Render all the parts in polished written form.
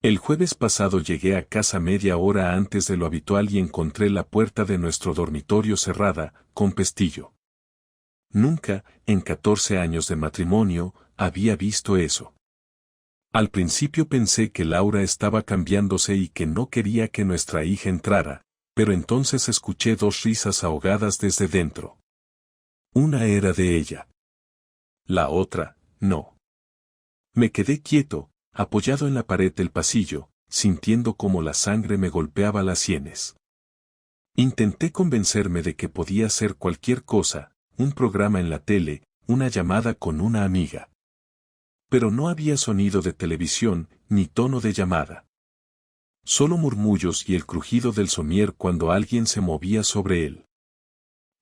El jueves pasado llegué a casa media hora antes de lo habitual y encontré la puerta de nuestro dormitorio cerrada, con pestillo. Nunca, en 14 años de matrimonio, había visto eso. Al principio pensé que Laura estaba cambiándose y que no quería que nuestra hija entrara, pero entonces escuché dos risas ahogadas desde dentro. Una era de ella. La otra, no. Me quedé quieto, apoyado en la pared del pasillo, sintiendo cómo la sangre me golpeaba las sienes. Intenté convencerme de que podía ser cualquier cosa, un programa en la tele, una llamada con una amiga. Pero no había sonido de televisión, ni tono de llamada. Solo murmullos y el crujido del somier cuando alguien se movía sobre él.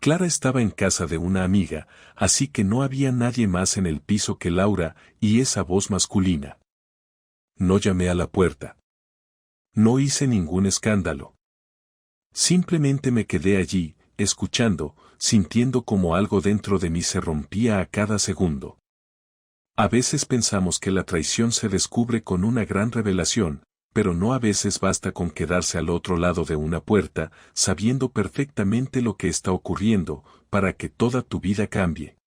Clara estaba en casa de una amiga, así que no había nadie más en el piso que Laura y esa voz masculina. No llamé a la puerta. No hice ningún escándalo. Simplemente me quedé allí, escuchando, sintiendo como algo dentro de mí se rompía a cada segundo. A veces pensamos que la traición se descubre con una gran revelación, pero no a veces basta con quedarse al otro lado de una puerta, sabiendo perfectamente lo que está ocurriendo, para que toda tu vida cambie.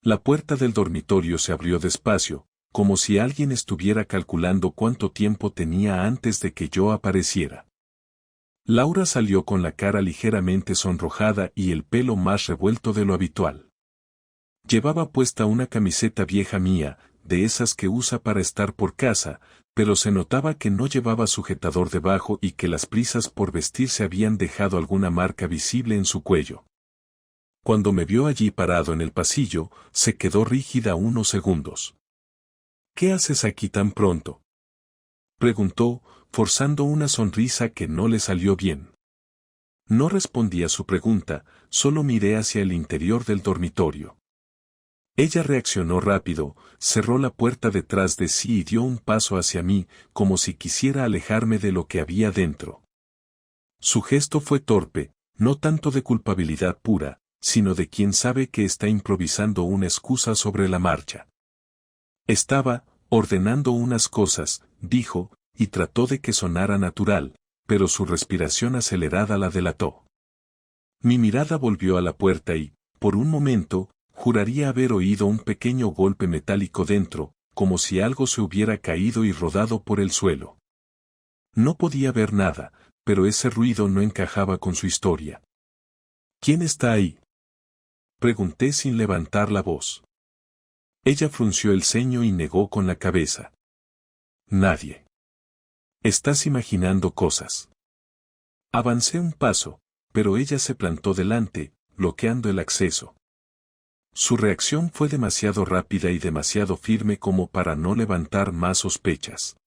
La puerta del dormitorio se abrió despacio, como si alguien estuviera calculando cuánto tiempo tenía antes de que yo apareciera. Laura salió con la cara ligeramente sonrojada y el pelo más revuelto de lo habitual. Llevaba puesta una camiseta vieja mía, de esas que usa para estar por casa, pero se notaba que no llevaba sujetador debajo y que las prisas por vestirse habían dejado alguna marca visible en su cuello. Cuando me vio allí parado en el pasillo, se quedó rígida unos segundos. ¿Qué haces aquí tan pronto?, preguntó, forzando una sonrisa que no le salió bien. No respondí a su pregunta, solo miré hacia el interior del dormitorio. Ella reaccionó rápido, cerró la puerta detrás de sí y dio un paso hacia mí, como si quisiera alejarme de lo que había dentro. Su gesto fue torpe, no tanto de culpabilidad pura, sino de quien sabe que está improvisando una excusa sobre la marcha. Estaba ordenando unas cosas, dijo, y trató de que sonara natural, pero su respiración acelerada la delató. Mi mirada volvió a la puerta y, por un momento, juraría haber oído un pequeño golpe metálico dentro, como si algo se hubiera caído y rodado por el suelo. No podía ver nada, pero ese ruido no encajaba con su historia. ¿Quién está ahí?, pregunté sin levantar la voz. Ella frunció el ceño y negó con la cabeza. Nadie. Estás imaginando cosas. Avancé un paso, pero ella se plantó delante, bloqueando el acceso. Su reacción fue demasiado rápida y demasiado firme como para no levantar más sospechas.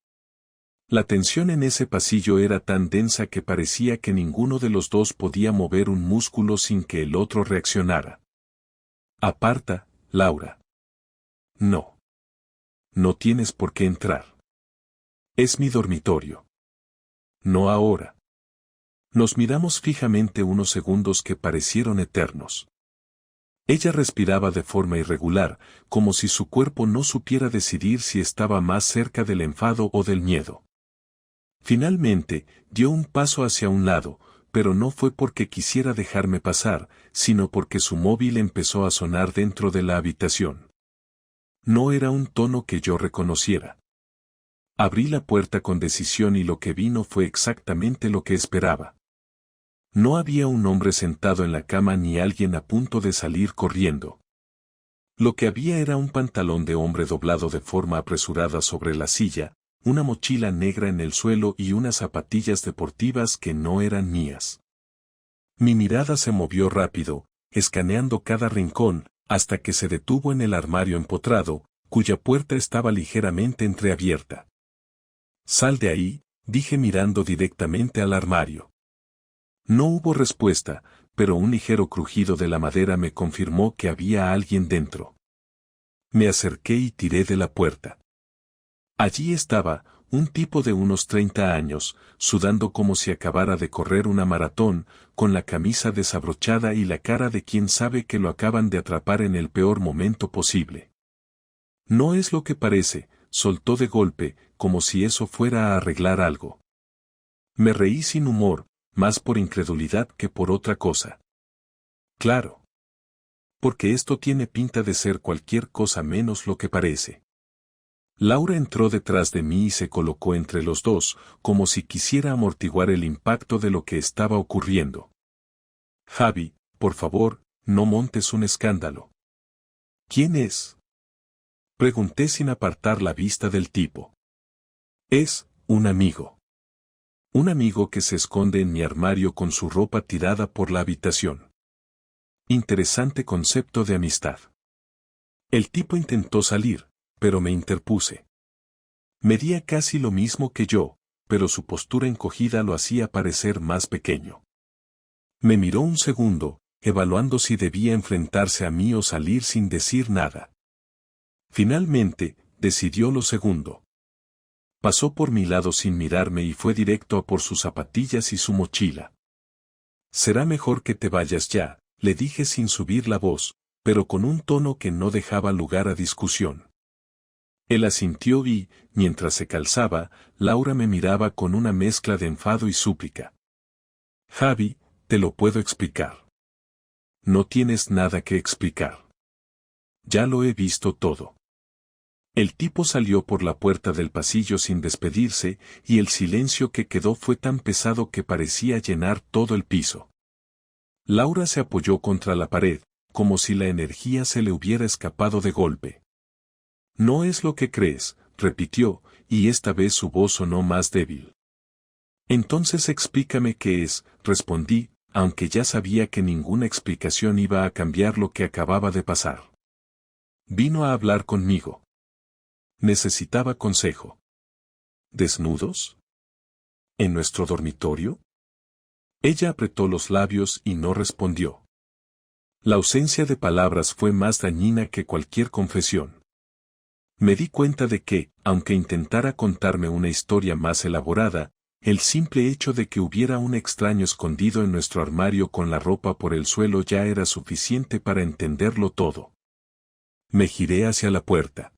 La tensión en ese pasillo era tan densa que parecía que ninguno de los dos podía mover un músculo sin que el otro reaccionara. Aparta, Laura. No. No tienes por qué entrar. Es mi dormitorio. No ahora. Nos miramos fijamente unos segundos que parecieron eternos. Ella respiraba de forma irregular, como si su cuerpo no supiera decidir si estaba más cerca del enfado o del miedo. Finalmente, dio un paso hacia un lado, pero no fue porque quisiera dejarme pasar, sino porque su móvil empezó a sonar dentro de la habitación. No era un tono que yo reconociera. Abrí la puerta con decisión y lo que vino fue exactamente lo que esperaba. No había un hombre sentado en la cama ni alguien a punto de salir corriendo. Lo que había era un pantalón de hombre doblado de forma apresurada sobre la silla, una mochila negra en el suelo y unas zapatillas deportivas que no eran mías. Mi mirada se movió rápido, escaneando cada rincón, hasta que se detuvo en el armario empotrado, cuya puerta estaba ligeramente entreabierta. «Sal de ahí», dije mirando directamente al armario. No hubo respuesta, pero un ligero crujido de la madera me confirmó que había alguien dentro. Me acerqué y tiré de la puerta. Allí estaba, un tipo de unos 30 años, sudando como si acabara de correr una maratón, con la camisa desabrochada y la cara de quien sabe que lo acaban de atrapar en el peor momento posible. «No es lo que parece», soltó de golpe, como si eso fuera a arreglar algo. Me reí sin humor, más por incredulidad que por otra cosa. Claro. Porque esto tiene pinta de ser cualquier cosa menos lo que parece. Laura entró detrás de mí y se colocó entre los dos, como si quisiera amortiguar el impacto de lo que estaba ocurriendo. Javi, por favor, no montes un escándalo. ¿Quién es? Pregunté sin apartar la vista del tipo. Es un amigo. Un amigo que se esconde en mi armario con su ropa tirada por la habitación. Interesante concepto de amistad. El tipo intentó salir, pero me interpuse. Medía casi lo mismo que yo, pero su postura encogida lo hacía parecer más pequeño. Me miró un segundo, evaluando si debía enfrentarse a mí o salir sin decir nada. Finalmente, decidió lo segundo. Pasó por mi lado sin mirarme y fue directo a por sus zapatillas y su mochila. Será mejor que te vayas ya, le dije sin subir la voz, pero con un tono que no dejaba lugar a discusión. Él asintió y, mientras se calzaba, Laura me miraba con una mezcla de enfado y súplica. Javi, te lo puedo explicar. No tienes nada que explicar. Ya lo he visto todo. El tipo salió por la puerta del pasillo sin despedirse, y el silencio que quedó fue tan pesado que parecía llenar todo el piso. Laura se apoyó contra la pared, como si la energía se le hubiera escapado de golpe. No es lo que crees, repitió, y esta vez su voz sonó más débil. Entonces explícame qué es, respondí, aunque ya sabía que ninguna explicación iba a cambiar lo que acababa de pasar. Vino a hablar conmigo. Necesitaba consejo. ¿Desnudos? ¿En nuestro dormitorio? Ella apretó los labios y no respondió. La ausencia de palabras fue más dañina que cualquier confesión. Me di cuenta de que, aunque intentara contarme una historia más elaborada, el simple hecho de que hubiera un extraño escondido en nuestro armario con la ropa por el suelo ya era suficiente para entenderlo todo. Me giré hacia la puerta.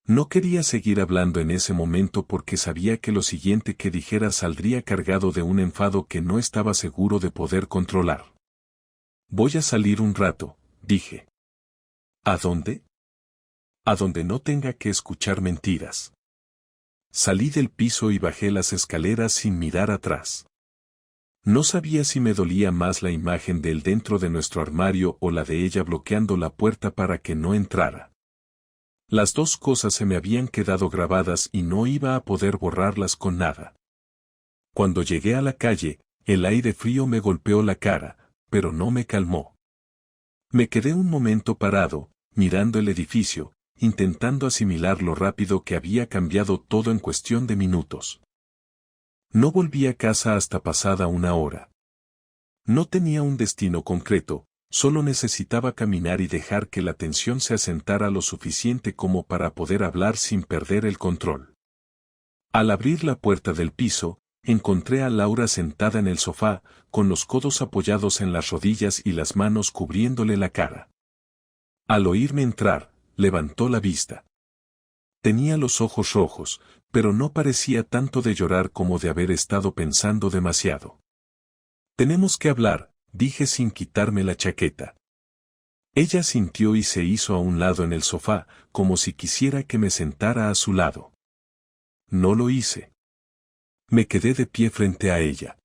No quería seguir hablando en ese momento porque sabía que lo siguiente que dijera saldría cargado de un enfado que no estaba seguro de poder controlar. Voy a salir un rato, dije. ¿A dónde? A donde no tenga que escuchar mentiras. Salí del piso y bajé las escaleras sin mirar atrás. No sabía si me dolía más la imagen de él dentro de nuestro armario o la de ella bloqueando la puerta para que no entrara. Las dos cosas se me habían quedado grabadas y no iba a poder borrarlas con nada. Cuando llegué a la calle, el aire frío me golpeó la cara, pero no me calmó. Me quedé un momento parado, mirando el edificio, intentando asimilar lo rápido que había cambiado todo en cuestión de minutos. No volví a casa hasta pasada una hora. No tenía un destino concreto, solo necesitaba caminar y dejar que la tensión se asentara lo suficiente como para poder hablar sin perder el control. Al abrir la puerta del piso, encontré a Laura sentada en el sofá, con los codos apoyados en las rodillas y las manos cubriéndole la cara. Al oírme entrar, levantó la vista. Tenía los ojos rojos, pero no parecía tanto de llorar como de haber estado pensando demasiado. Tenemos que hablar, dije sin quitarme la chaqueta. Ella sintió y se hizo a un lado en el sofá, como si quisiera que me sentara a su lado. No lo hice. Me quedé de pie frente a ella.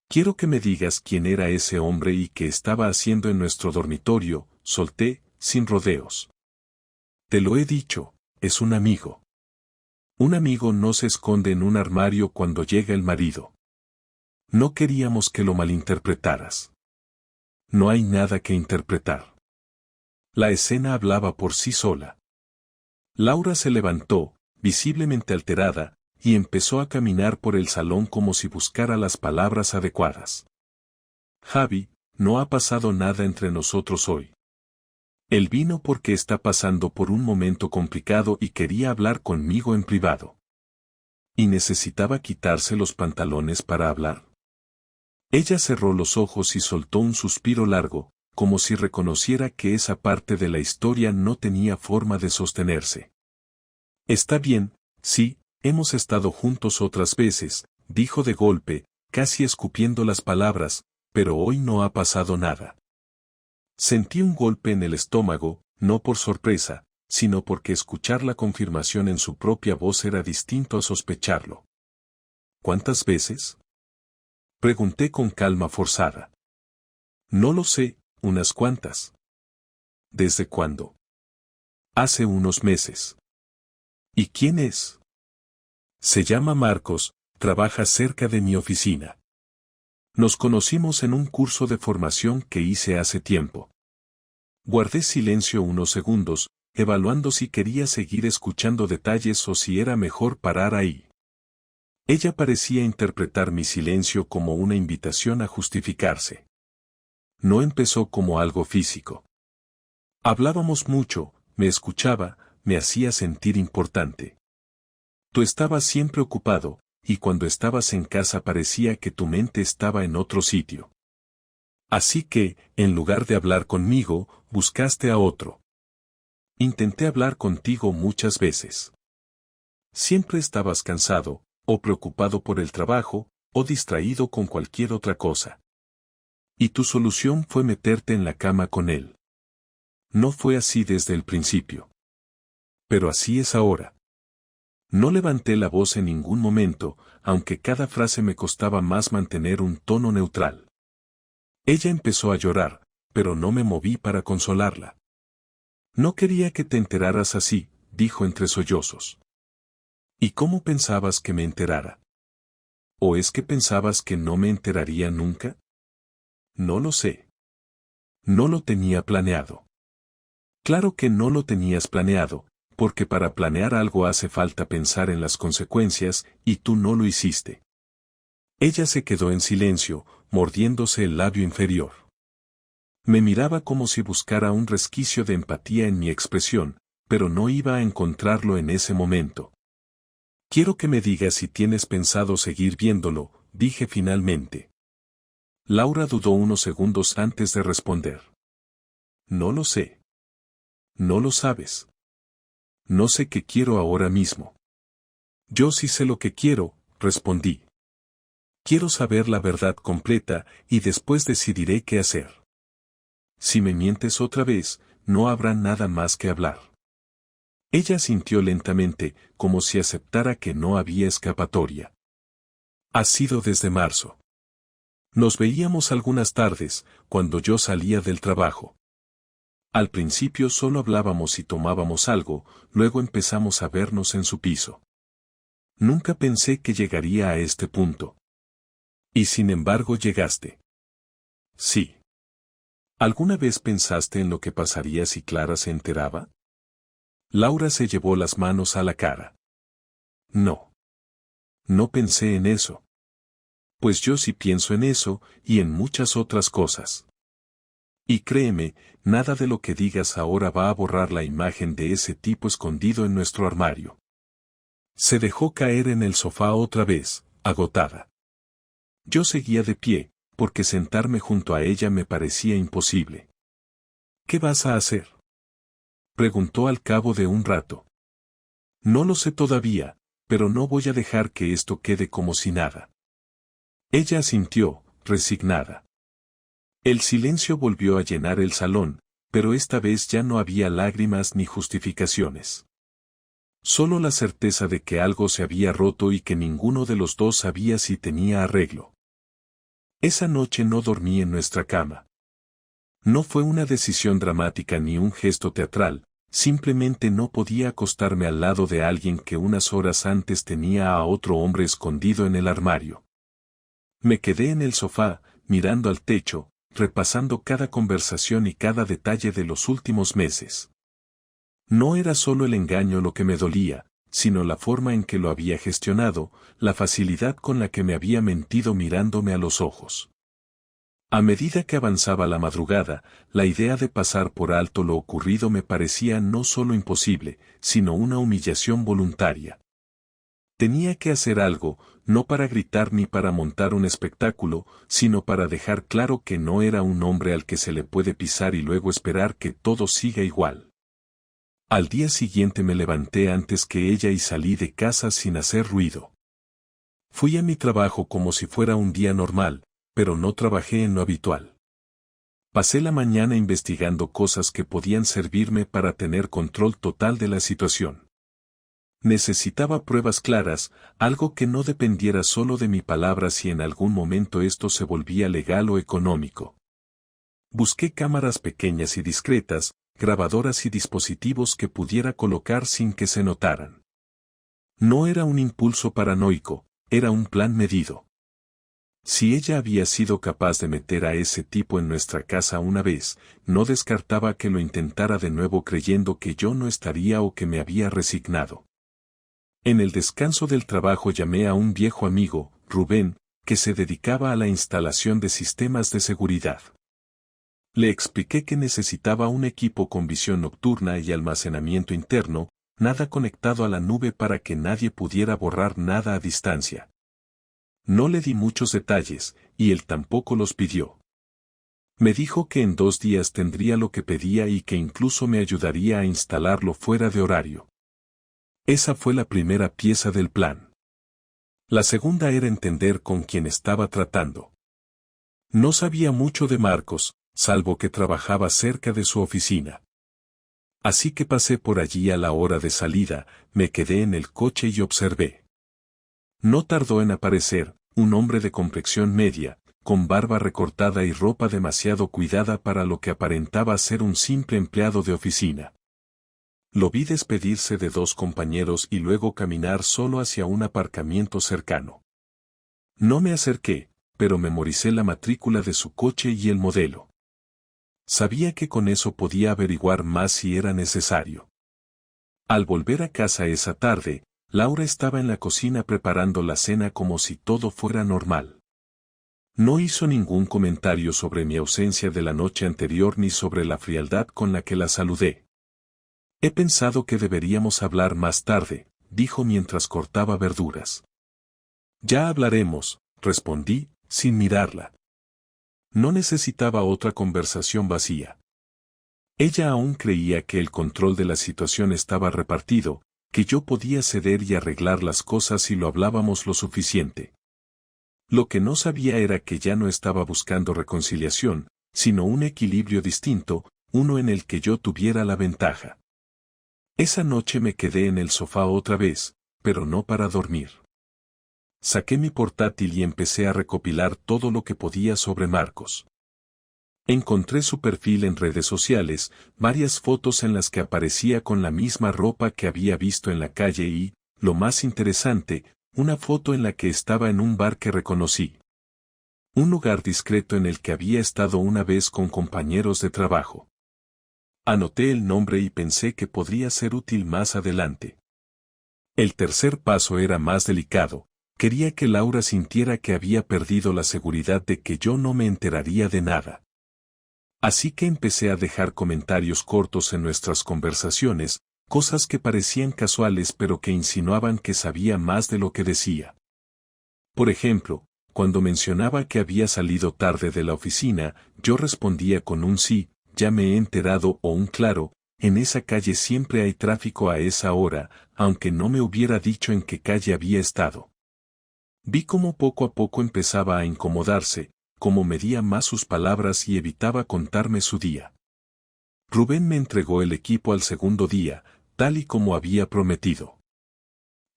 Quiero que me digas quién era ese hombre y qué estaba haciendo en nuestro dormitorio, solté, sin rodeos. Te lo he dicho, es un amigo. Un amigo no se esconde en un armario cuando llega el marido. No queríamos que lo malinterpretaras. No hay nada que interpretar. La escena hablaba por sí sola. Laura se levantó, visiblemente alterada, y empezó a caminar por el salón como si buscara las palabras adecuadas. Javi, no ha pasado nada entre nosotros hoy. Él vino porque está pasando por un momento complicado y quería hablar conmigo en privado. ¿Y necesitaba quitarse los pantalones para hablar? Ella cerró los ojos y soltó un suspiro largo, como si reconociera que esa parte de la historia no tenía forma de sostenerse. Está bien, sí, hemos estado juntos otras veces, dijo de golpe, casi escupiendo las palabras, pero hoy no ha pasado nada. Sentí un golpe en el estómago, no por sorpresa, sino porque escuchar la confirmación en su propia voz era distinto a sospecharlo. ¿Cuántas veces? Pregunté con calma forzada. No lo sé, unas cuantas. ¿Desde cuándo? Hace unos meses. ¿Y quién es? Se llama Marcos, trabaja cerca de mi oficina. Nos conocimos en un curso de formación que hice hace tiempo. Guardé silencio unos segundos, evaluando si quería seguir escuchando detalles o si era mejor parar ahí. Ella parecía interpretar mi silencio como una invitación a justificarse. No empezó como algo físico. Hablábamos mucho, me escuchaba, me hacía sentir importante. Tú estabas siempre ocupado, y cuando estabas en casa parecía que tu mente estaba en otro sitio. Así que, en lugar de hablar conmigo, buscaste a otro. Intenté hablar contigo muchas veces. Siempre estabas cansado, o preocupado por el trabajo, o distraído con cualquier otra cosa. Y tu solución fue meterte en la cama con él. No fue así desde el principio. Pero así es ahora. No levanté la voz en ningún momento, aunque cada frase me costaba más mantener un tono neutral. Ella empezó a llorar, pero no me moví para consolarla. No quería que te enteraras así, dijo entre sollozos. ¿Y cómo pensabas que me enterara? ¿O es que pensabas que no me enteraría nunca? No lo sé. No lo tenía planeado. Claro que no lo tenías planeado, porque para planear algo hace falta pensar en las consecuencias, y tú no lo hiciste. Ella se quedó en silencio, mordiéndose el labio inferior. Me miraba como si buscara un resquicio de empatía en mi expresión, pero no iba a encontrarlo en ese momento. Quiero que me digas si tienes pensado seguir viéndolo, dije finalmente. Laura dudó unos segundos antes de responder. No lo sé. No lo sabes. No sé qué quiero ahora mismo. Yo sí sé lo que quiero, respondí. Quiero saber la verdad completa y después decidiré qué hacer. Si me mientes otra vez, no habrá nada más que hablar. Ella sintió lentamente, como si aceptara que no había escapatoria. Ha sido desde marzo. Nos veíamos algunas tardes, cuando yo salía del trabajo. Al principio solo hablábamos y tomábamos algo, luego empezamos a vernos en su piso. Nunca pensé que llegaría a este punto. Y sin embargo llegaste. Sí. ¿Alguna vez pensaste en lo que pasaría si Clara se enteraba? Laura se llevó las manos a la cara. No. No pensé en eso. Pues yo sí pienso en eso, y en muchas otras cosas. Y créeme, nada de lo que digas ahora va a borrar la imagen de ese tipo escondido en nuestro armario. Se dejó caer en el sofá otra vez, agotada. Yo seguía de pie, porque sentarme junto a ella me parecía imposible. ¿Qué vas a hacer?, preguntó al cabo de un rato. No lo sé todavía, pero no voy a dejar que esto quede como si nada. Ella asintió, resignada. El silencio volvió a llenar el salón, pero esta vez ya no había lágrimas ni justificaciones. Solo la certeza de que algo se había roto y que ninguno de los dos sabía si tenía arreglo. Esa noche no dormí en nuestra cama. No fue una decisión dramática ni un gesto teatral, simplemente no podía acostarme al lado de alguien que unas horas antes tenía a otro hombre escondido en el armario. Me quedé en el sofá, mirando al techo, repasando cada conversación y cada detalle de los últimos meses. No era solo el engaño lo que me dolía, sino la forma en que lo había gestionado, la facilidad con la que me había mentido mirándome a los ojos. A medida que avanzaba la madrugada, la idea de pasar por alto lo ocurrido me parecía no solo imposible, sino una humillación voluntaria. Tenía que hacer algo, no para gritar ni para montar un espectáculo, sino para dejar claro que no era un hombre al que se le puede pisar y luego esperar que todo siga igual. Al día siguiente me levanté antes que ella y salí de casa sin hacer ruido. Fui a mi trabajo como si fuera un día normal, pero no trabajé en lo habitual. Pasé la mañana investigando cosas que podían servirme para tener control total de la situación. Necesitaba pruebas claras, algo que no dependiera solo de mi palabra si en algún momento esto se volvía legal o económico. Busqué cámaras pequeñas y discretas, grabadoras y dispositivos que pudiera colocar sin que se notaran. No era un impulso paranoico, era un plan medido. Si ella había sido capaz de meter a ese tipo en nuestra casa una vez, no descartaba que lo intentara de nuevo creyendo que yo no estaría o que me había resignado. En el descanso del trabajo llamé a un viejo amigo, Rubén, que se dedicaba a la instalación de sistemas de seguridad. Le expliqué que necesitaba un equipo con visión nocturna y almacenamiento interno, nada conectado a la nube para que nadie pudiera borrar nada a distancia. No le di muchos detalles, y él tampoco los pidió. Me dijo que en 2 días tendría lo que pedía y que incluso me ayudaría a instalarlo fuera de horario. Esa fue la primera pieza del plan. La segunda era entender con quién estaba tratando. No sabía mucho de Marcos, salvo que trabajaba cerca de su oficina. Así que pasé por allí a la hora de salida, me quedé en el coche y observé. No tardó en aparecer, un hombre de complexión media, con barba recortada y ropa demasiado cuidada para lo que aparentaba ser un simple empleado de oficina. Lo vi despedirse de 2 compañeros y luego caminar solo hacia un aparcamiento cercano. No me acerqué, pero memoricé la matrícula de su coche y el modelo. Sabía que con eso podía averiguar más si era necesario. Al volver a casa esa tarde, Laura estaba en la cocina preparando la cena como si todo fuera normal. No hizo ningún comentario sobre mi ausencia de la noche anterior ni sobre la frialdad con la que la saludé. He pensado que deberíamos hablar más tarde, dijo mientras cortaba verduras. Ya hablaremos, respondí, sin mirarla. No necesitaba otra conversación vacía. Ella aún creía que el control de la situación estaba repartido, que yo podía ceder y arreglar las cosas si lo hablábamos lo suficiente. Lo que no sabía era que ya no estaba buscando reconciliación, sino un equilibrio distinto, uno en el que yo tuviera la ventaja. Esa noche me quedé en el sofá otra vez, pero no para dormir. Saqué mi portátil y empecé a recopilar todo lo que podía sobre Marcos. Encontré su perfil en redes sociales, varias fotos en las que aparecía con la misma ropa que había visto en la calle y, lo más interesante, una foto en la que estaba en un bar que reconocí. Un lugar discreto en el que había estado una vez con compañeros de trabajo. Anoté el nombre y pensé que podría ser útil más adelante. El tercer paso era más delicado. Quería que Laura sintiera que había perdido la seguridad de que yo no me enteraría de nada. Así que empecé a dejar comentarios cortos en nuestras conversaciones, cosas que parecían casuales pero que insinuaban que sabía más de lo que decía. Por ejemplo, cuando mencionaba que había salido tarde de la oficina, yo respondía con un sí, ya me he enterado o un claro, en esa calle siempre hay tráfico a esa hora, aunque no me hubiera dicho en qué calle había estado. Vi cómo poco a poco empezaba a incomodarse, cómo medía más sus palabras y evitaba contarme su día. Rubén me entregó el equipo al segundo día, tal y como había prometido.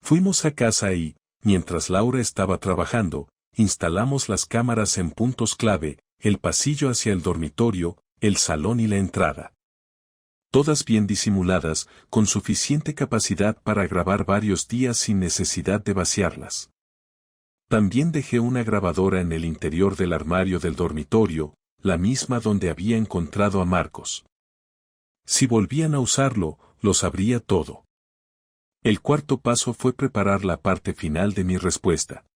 Fuimos a casa y, mientras Laura estaba trabajando, instalamos las cámaras en puntos clave, el pasillo hacia el dormitorio, el salón y la entrada. Todas bien disimuladas, con suficiente capacidad para grabar varios días sin necesidad de vaciarlas. También dejé una grabadora en el interior del armario del dormitorio, la misma donde había encontrado a Marcos. Si volvían a usarlo, lo sabría todo. El cuarto paso fue preparar la parte final de mi respuesta.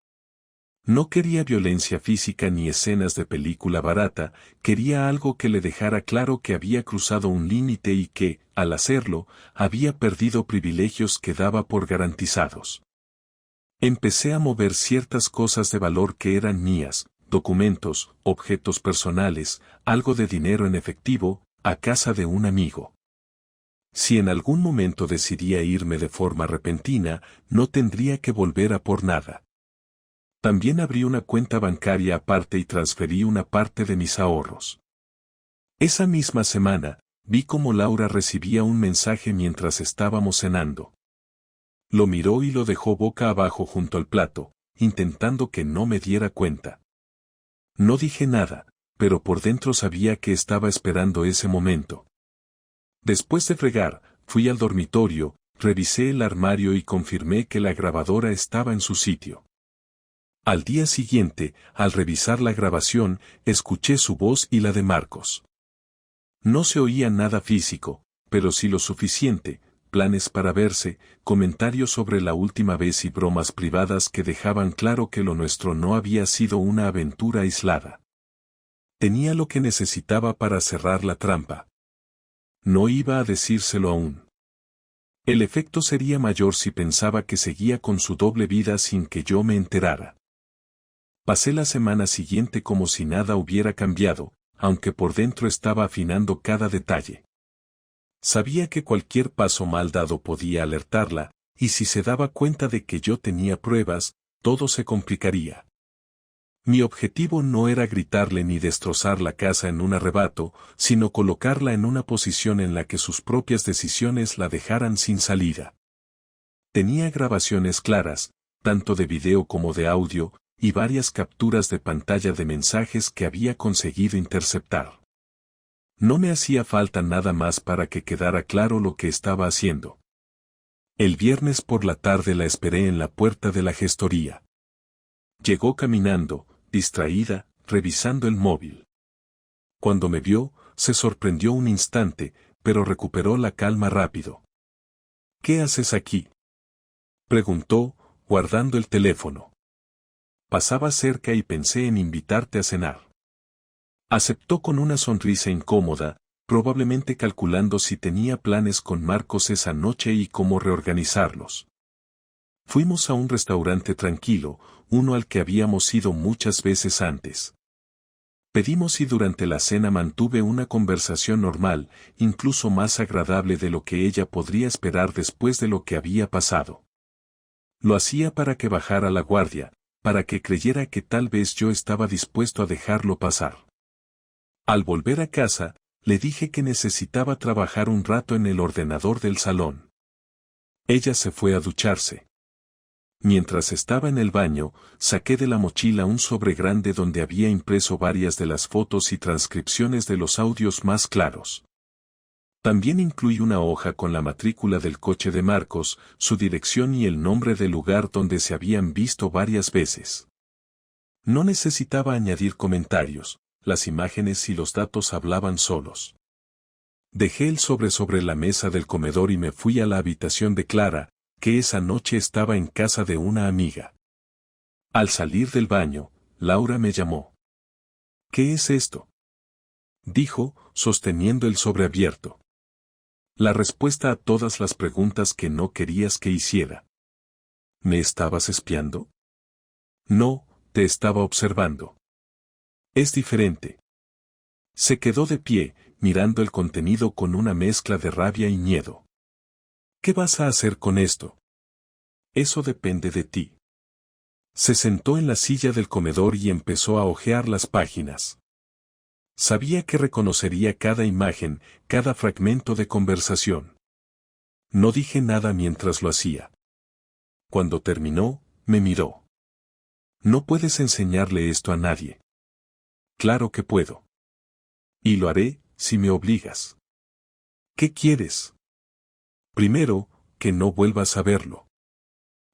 No quería violencia física ni escenas de película barata, quería algo que le dejara claro que había cruzado un límite y que, al hacerlo, había perdido privilegios que daba por garantizados. Empecé a mover ciertas cosas de valor que eran mías, documentos, objetos personales, algo de dinero en efectivo, a casa de un amigo. Si en algún momento decidía irme de forma repentina, no tendría que volver a por nada. También abrí una cuenta bancaria aparte y transferí una parte de mis ahorros. Esa misma semana, vi cómo Laura recibía un mensaje mientras estábamos cenando. Lo miró y lo dejó boca abajo junto al plato, intentando que no me diera cuenta. No dije nada, pero por dentro sabía que estaba esperando ese momento. Después de fregar, fui al dormitorio, revisé el armario y confirmé que la grabadora estaba en su sitio. Al día siguiente, al revisar la grabación, escuché su voz y la de Marcos. No se oía nada físico, pero sí lo suficiente, planes para verse, comentarios sobre la última vez y bromas privadas que dejaban claro que lo nuestro no había sido una aventura aislada. Tenía lo que necesitaba para cerrar la trampa. No iba a decírselo aún. El efecto sería mayor si pensaba que seguía con su doble vida sin que yo me enterara. Pasé la semana siguiente como si nada hubiera cambiado, aunque por dentro estaba afinando cada detalle. Sabía que cualquier paso mal dado podía alertarla, y si se daba cuenta de que yo tenía pruebas, todo se complicaría. Mi objetivo no era gritarle ni destrozar la casa en un arrebato, sino colocarla en una posición en la que sus propias decisiones la dejaran sin salida. Tenía grabaciones claras, tanto de video como de audio, y varias capturas de pantalla de mensajes que había conseguido interceptar. No me hacía falta nada más para que quedara claro lo que estaba haciendo. El viernes por la tarde la esperé en la puerta de la gestoría. Llegó caminando, distraída, revisando el móvil. Cuando me vio, se sorprendió un instante, pero recuperó la calma rápido. ¿Qué haces aquí?, preguntó, guardando el teléfono. Pasaba cerca y pensé en invitarte a cenar. Aceptó con una sonrisa incómoda, probablemente calculando si tenía planes con Marcos esa noche y cómo reorganizarlos. Fuimos a un restaurante tranquilo, uno al que habíamos ido muchas veces antes. Pedimos y durante la cena mantuve una conversación normal, incluso más agradable de lo que ella podría esperar después de lo que había pasado. Lo hacía para que bajara la guardia, para que creyera que tal vez yo estaba dispuesto a dejarlo pasar. Al volver a casa, le dije que necesitaba trabajar un rato en el ordenador del salón. Ella se fue a ducharse. Mientras estaba en el baño, saqué de la mochila un sobre grande donde había impreso varias de las fotos y transcripciones de los audios más claros. También incluí una hoja con la matrícula del coche de Marcos, su dirección y el nombre del lugar donde se habían visto varias veces. No necesitaba añadir comentarios, las imágenes y los datos hablaban solos. Dejé el sobre la mesa del comedor y me fui a la habitación de Clara, que esa noche estaba en casa de una amiga. Al salir del baño, Laura me llamó. ¿Qué es esto?, dijo, sosteniendo el sobre abierto. La respuesta a todas las preguntas que no querías que hiciera. ¿Me estabas espiando? No, te estaba observando. Es diferente. Se quedó de pie, mirando el contenido con una mezcla de rabia y miedo. ¿Qué vas a hacer con esto? Eso depende de ti. Se sentó en la silla del comedor y empezó a hojear las páginas. Sabía que reconocería cada imagen, cada fragmento de conversación. No dije nada mientras lo hacía. Cuando terminó, me miró. No puedes enseñarle esto a nadie. Claro que puedo. Y lo haré, si me obligas. ¿Qué quieres? Primero, que no vuelvas a verlo.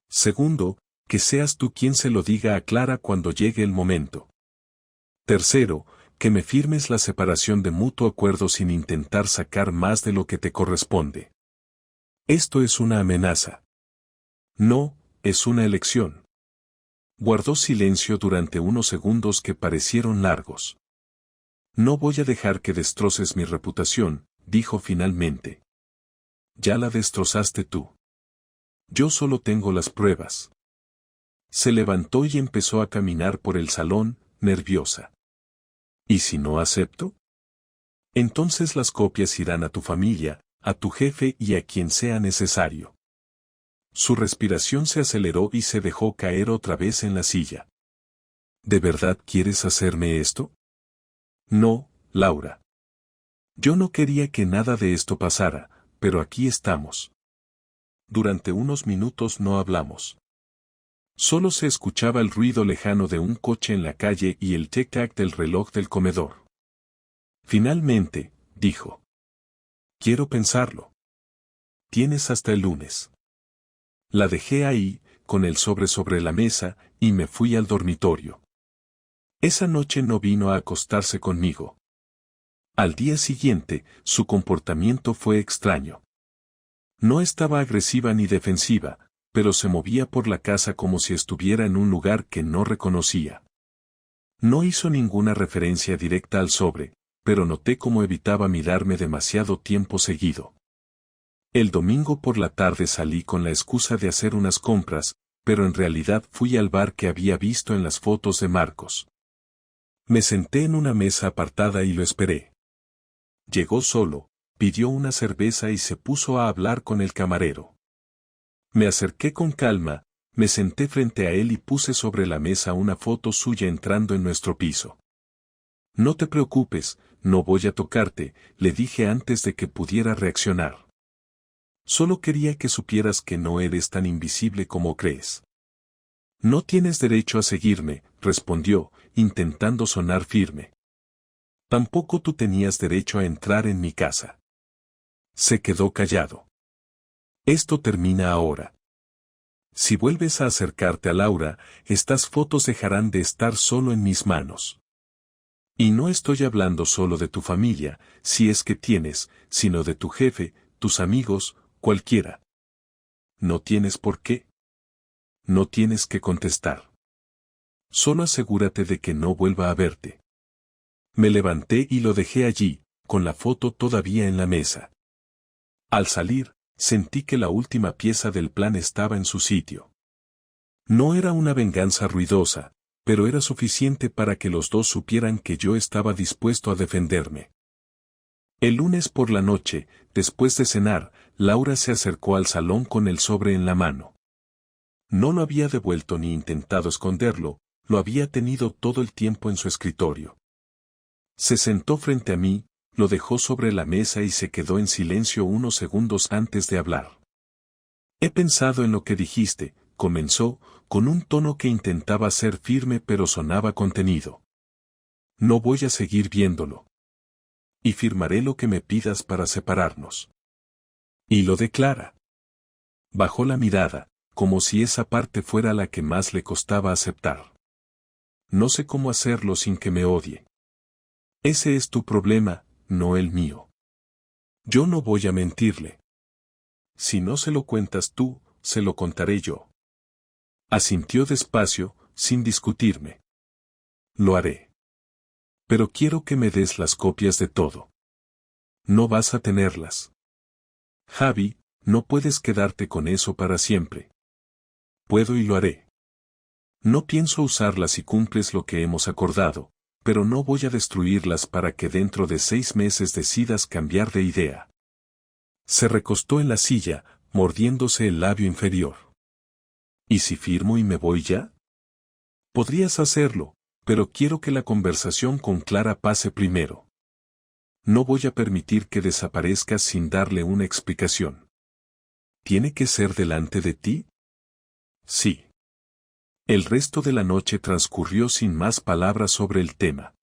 Segundo, que seas tú quien se lo diga a Clara cuando llegue el momento. Tercero, que me firmes la separación de mutuo acuerdo sin intentar sacar más de lo que te corresponde. Esto es una amenaza. No, es una elección. Guardó silencio durante unos segundos que parecieron largos. No voy a dejar que destroces mi reputación, dijo finalmente. Ya la destrozaste tú. Yo solo tengo las pruebas. Se levantó y empezó a caminar por el salón, nerviosa. ¿Y si no acepto? Entonces las copias irán a tu familia, a tu jefe y a quien sea necesario. Su respiración se aceleró y se dejó caer otra vez en la silla. ¿De verdad quieres hacerme esto? No, Laura. Yo no quería que nada de esto pasara, pero aquí estamos. Durante unos minutos no hablamos. Solo se escuchaba el ruido lejano de un coche en la calle y el tic-tac del reloj del comedor. Finalmente, dijo. Quiero pensarlo. Tienes hasta el lunes. La dejé ahí, con el sobre la mesa, y me fui al dormitorio. Esa noche no vino a acostarse conmigo. Al día siguiente, su comportamiento fue extraño. No estaba agresiva ni defensiva, pero se movía por la casa como si estuviera en un lugar que no reconocía. No hizo ninguna referencia directa al sobre, pero noté cómo evitaba mirarme demasiado tiempo seguido. El domingo por la tarde salí con la excusa de hacer unas compras, pero en realidad fui al bar que había visto en las fotos de Marcos. Me senté en una mesa apartada y lo esperé. Llegó solo, pidió una cerveza y se puso a hablar con el camarero. Me acerqué con calma, me senté frente a él y puse sobre la mesa una foto suya entrando en nuestro piso. No te preocupes, no voy a tocarte, le dije antes de que pudiera reaccionar. Solo quería que supieras que no eres tan invisible como crees. No tienes derecho a seguirme, respondió, intentando sonar firme. Tampoco tú tenías derecho a entrar en mi casa. Se quedó callado. Esto termina ahora. Si vuelves a acercarte a Laura, estas fotos dejarán de estar solo en mis manos. Y no estoy hablando solo de tu familia, si es que tienes, sino de tu jefe, tus amigos, cualquiera. No tienes por qué. No tienes que contestar. Solo asegúrate de que no vuelva a verte. Me levanté y lo dejé allí, con la foto todavía en la mesa. Al salir, sentí que la última pieza del plan estaba en su sitio. No era una venganza ruidosa, pero era suficiente para que los dos supieran que yo estaba dispuesto a defenderme. El lunes por la noche, después de cenar, Laura se acercó al salón con el sobre en la mano. No lo había devuelto ni intentado esconderlo, lo había tenido todo el tiempo en su escritorio. Se sentó frente a mí, lo dejó sobre la mesa y se quedó en silencio unos segundos antes de hablar. He pensado en lo que dijiste, comenzó, con un tono que intentaba ser firme pero sonaba contenido. No voy a seguir viéndolo. Y firmaré lo que me pidas para separarnos. Y lo declara. Bajó la mirada, como si esa parte fuera la que más le costaba aceptar. No sé cómo hacerlo sin que me odie. Ese es tu problema, no el mío. Yo no voy a mentirle. Si no se lo cuentas tú, se lo contaré yo. Asintió despacio, sin discutirme. Lo haré. Pero quiero que me des las copias de todo. No vas a tenerlas. Javi, no puedes quedarte con eso para siempre. Puedo y lo haré. No pienso usarlas si cumples lo que hemos acordado, pero no voy a destruirlas para que dentro de 6 meses decidas cambiar de idea. Se recostó en la silla, mordiéndose el labio inferior. ¿Y si firmo y me voy ya? Podrías hacerlo, pero quiero que la conversación con Clara pase primero. No voy a permitir que desaparezcas sin darle una explicación. ¿Tiene que ser delante de ti? Sí. El resto de la noche transcurrió sin más palabras sobre el tema.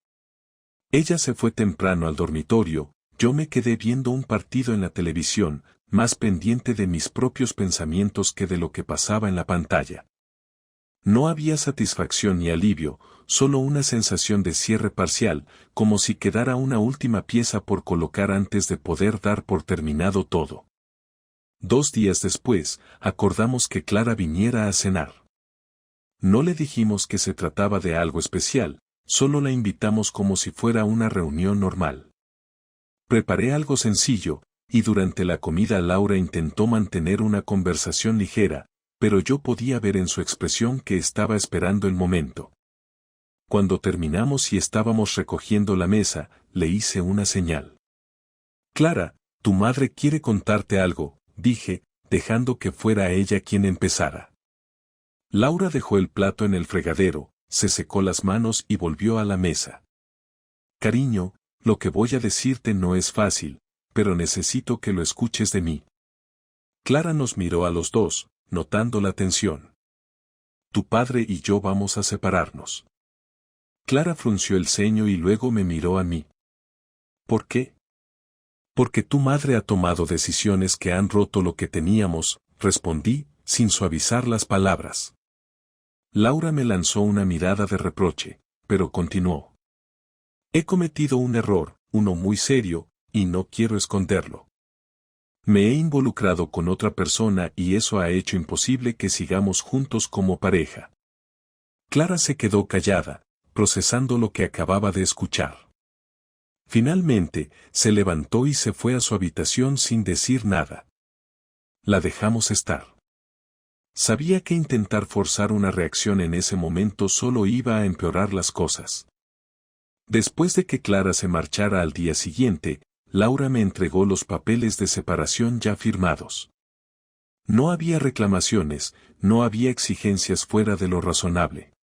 Ella se fue temprano al dormitorio, yo me quedé viendo un partido en la televisión, más pendiente de mis propios pensamientos que de lo que pasaba en la pantalla. No había satisfacción ni alivio, solo una sensación de cierre parcial, como si quedara una última pieza por colocar antes de poder dar por terminado todo. 2 días después, acordamos que Clara viniera a cenar. No le dijimos que se trataba de algo especial, solo la invitamos como si fuera una reunión normal. Preparé algo sencillo, y durante la comida Laura intentó mantener una conversación ligera, pero yo podía ver en su expresión que estaba esperando el momento. Cuando terminamos y estábamos recogiendo la mesa, le hice una señal. Clara, Tu madre quiere contarte algo, dije, dejando que fuera ella quien empezara. Laura dejó el plato en el fregadero, se secó las manos y volvió a la mesa. Cariño, lo que voy a decirte no es fácil, pero necesito que lo escuches de mí. Clara nos miró a los dos, notando la tensión. Tu padre y yo vamos a separarnos. Clara frunció el ceño y luego me miró a mí. ¿Por qué? Porque tu madre ha tomado decisiones que han roto lo que teníamos, respondí, sin suavizar las palabras. Laura me lanzó una mirada de reproche, pero continuó. He cometido un error, uno muy serio, y no quiero esconderlo. Me he involucrado con otra persona y eso ha hecho imposible que sigamos juntos como pareja. Clara se quedó callada, procesando lo que acababa de escuchar. Finalmente, se levantó y se fue a su habitación sin decir nada. La dejamos estar. Sabía que intentar forzar una reacción en ese momento solo iba a empeorar las cosas. Después de que Clara se marchara al día siguiente, Laura me entregó los papeles de separación ya firmados. No había reclamaciones, no había exigencias fuera de lo razonable.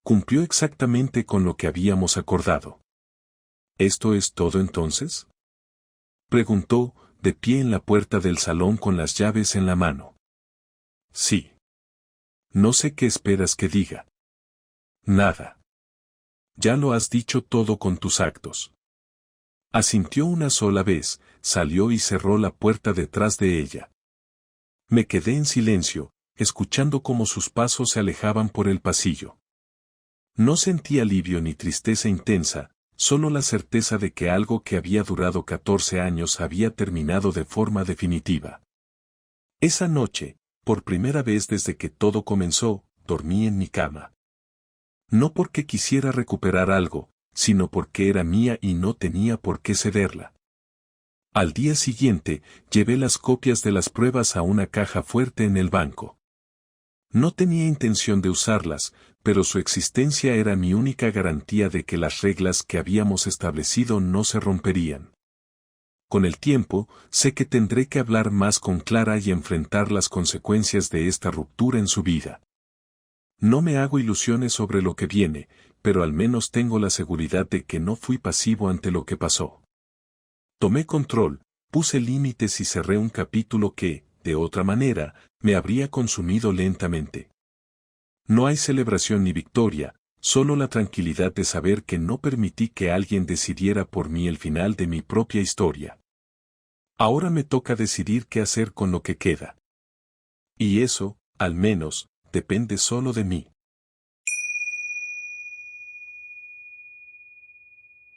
Cumplió exactamente con lo que habíamos acordado. ¿Esto es todo entonces? Preguntó, de pie en la puerta del salón con las llaves en la mano. Sí. No sé qué esperas que diga. Nada. Ya lo has dicho todo con tus actos. Asintió una sola vez, salió y cerró la puerta detrás de ella. Me quedé en silencio, escuchando cómo sus pasos se alejaban por el pasillo. No sentí alivio ni tristeza intensa, solo la certeza de que algo que había durado 14 años había terminado de forma definitiva. Esa noche, por primera vez desde que todo comenzó, dormí en mi cama. No porque quisiera recuperar algo, sino porque era mía y no tenía por qué cederla. Al día siguiente, llevé las copias de las pruebas a una caja fuerte en el banco. No tenía intención de usarlas, pero su existencia era mi única garantía de que las reglas que habíamos establecido no se romperían. Con el tiempo, sé que tendré que hablar más con Clara y enfrentar las consecuencias de esta ruptura en su vida. No me hago ilusiones sobre lo que viene, pero al menos tengo la seguridad de que no fui pasivo ante lo que pasó. Tomé control, puse límites y cerré un capítulo que, de otra manera, me habría consumido lentamente. No hay celebración ni victoria, solo la tranquilidad de saber que no permití que alguien decidiera por mí el final de mi propia historia. Ahora me toca decidir qué hacer con lo que queda. Y eso, al menos, depende solo de mí.